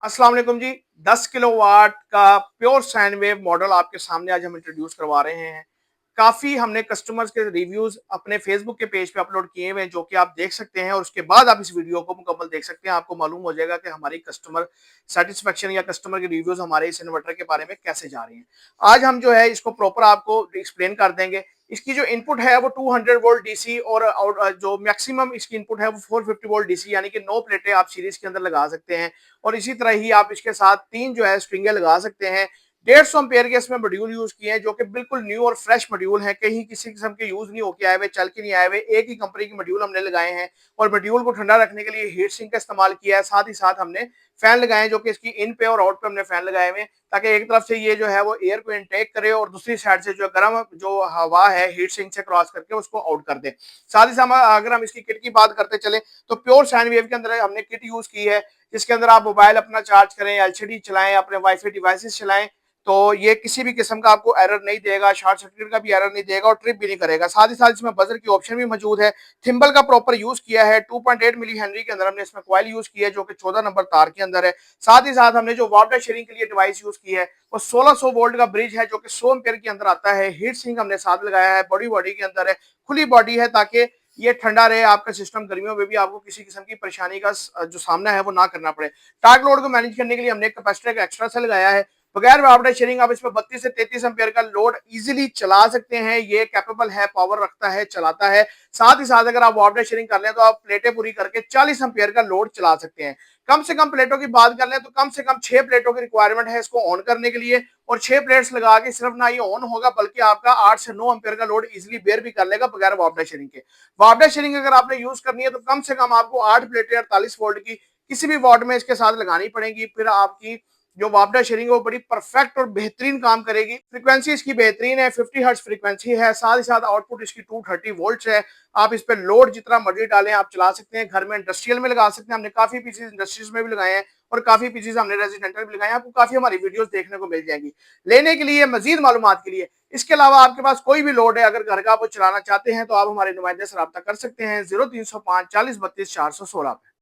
अस्सलाम वालेकुम जी। 10 किलोवाट का प्योर साइन वेव मॉडल आपके सामने आज हम इंट्रोड्यूस करवा रहे हैं। काफ़ी हमने कस्टमर्स के रिव्यूज़ अपने फेसबुक के पेज पे अपलोड किए हुए हैं, जो कि आप देख सकते हैं और उसके बाद आप इस वीडियो को मुकम्मल देख सकते हैं। आपको मालूम हो जाएगा कि हमारी कस्टमर सैटिस्फैक्शन या कस्टमर के रिव्यूज़ हमारे इस इन्वर्टर के बारे में कैसे जा रहे हैं। आज हम जो है इसको प्रॉपर आपको एक्सप्लेन कर देंगे। इसकी जो इनपुट है वो 200 वोल्ट डीसी और जो मैक्सिमम इसकी इनपुट है वो 450 वोल्ट डीसी, यानी कि 9 प्लेटें आप सीरीज के अंदर लगा सकते हैं। और इसी तरह ही आप इसके साथ 3 जो है स्ट्रिंगें लगा सकते हैं। 150 एम्पेयर के इसमें मॉड्यूल यूज किए हैं, जो कि बिल्कुल न्यू और फ्रेश मॉड्यूल हैं, कहीं किसी किस्म के यूज नहीं होके आए हुए, चल के नहीं आए हुए। एक ही कंपनी के मॉड्यूल हमने लगाए हैं और मॉड्यूल को ठंडा रखने के लिए हीट सिंक का इस्तेमाल किया है। साथ ही साथ हमने फैन लगाए हैं, जो कि इसकी इन पे और आउट पे हमने फैन लगाए हुए हैं, ताकि एक तरफ से ये जो है वो एयर को इनटेक करे और दूसरी साइड से जो गर्म जो हवा है हीट सिंक से क्रॉस करके उसको आउट कर दे। साथ ही साथ अगर हम इसकी किट की बात करते चले तो प्योर साइन वेव के अंदर हमने किट यूज की है, जिसके अंदर आप मोबाइल अपना चार्ज करें, एलसीडी चलाएं, अपने वाईफाई डिवाइसेस चलाएं, तो ये किसी भी किस्म का आपको एरर नहीं देगा, शॉर्ट सर्किट का भी एरर नहीं देगा और ट्रिप भी नहीं करेगा। साथ ही साथ इसमें बजर की ऑप्शन भी मौजूद है। थिम्बल का प्रॉपर यूज किया है। 2.8 मिली हेनरी के अंदर हमने इसमें कॉइल यूज किया है, जो कि 14 नंबर तार के अंदर है। साथ ही साथ हमने जो वाटर शेयरिंग के लिए डिवाइस यूज की है वो 1600 वोल्ट का ब्रिज है, जो कि 100 एम्पेयर के अंदर आता है। हीट सिंक हमने साथ लगाया है, बॉडी बॉडी के अंदर है, खुली बॉडी है, ताकि ये ठंडा रहे आपका सिस्टम। गर्मियों में भी आपको किसी किस्म की परेशानी का जो सामना है वो ना करना पड़े। टार्क लोड को मैनेज करने के लिए हमने कैपेसिटर का एक्स्ट्रा से लगाया है। बगैर वापडा शेयरिंग आप इसमें 32 से 33 एम्पेयर का लोड इजीली चला सकते हैं। ये कैपेबल है, पावर रखता है, चलाता है। साथ ही साथ अगर आप वापडा शेयरिंग कर लें तो आप प्लेटें पूरी करके 40 एम्पेयर का लोड चला सकते हैं। कम से कम प्लेटों की बात कर लें तो कम से कम 6 प्लेटों की रिक्वायरमेंट है इसको ऑन करने के लिए। और 6 प्लेट्स लगा के सिर्फ ना ये ऑन होगा, बल्कि आपका 8 से 9 एम्पेयर का लोड इजीली बेयर भी कर लेगा बगैर वापडा शेयरिंग के। वापडा शेयरिंग अगर आपने यूज करनी है तो कम से कम आपको 8 प्लेटें 48 वोल्ट की किसी भी वार्ड में इसके साथ लगानी पड़ेगी। फिर आपकी जो वापडा शेयरिंग है वो बड़ी परफेक्ट और बेहतरीन काम करेगी। फ्रीक्वेंसी इसकी बेहतरीन है, 50 हर्ट्ज फ्रीक्वेंसी है। साथ ही साथ आउटपुट इसकी 230 वोल्ट्स है। आप इस पे लोड जितना मर्जी डालें आप चला सकते हैं। घर में इंडस्ट्रियल में लगा सकते हैं, हमने काफी पीसेज इंडस्ट्रीज में भी लगाए हैं और काफी पीसेज हमने रेजिडेंटल भी लगाए हैं। आपको काफी हमारी वीडियोस देखने को मिल जाएंगी। लेने के लिए, मजीद मालूमात के लिए, इसके अलावा आपके पास कोई भी लोड है, अगर घर का आप चलाना चाहते हैं तो आप हमारे नुमाइंदे से रब्ता कर सकते हैं 0305 40 32 416 पे।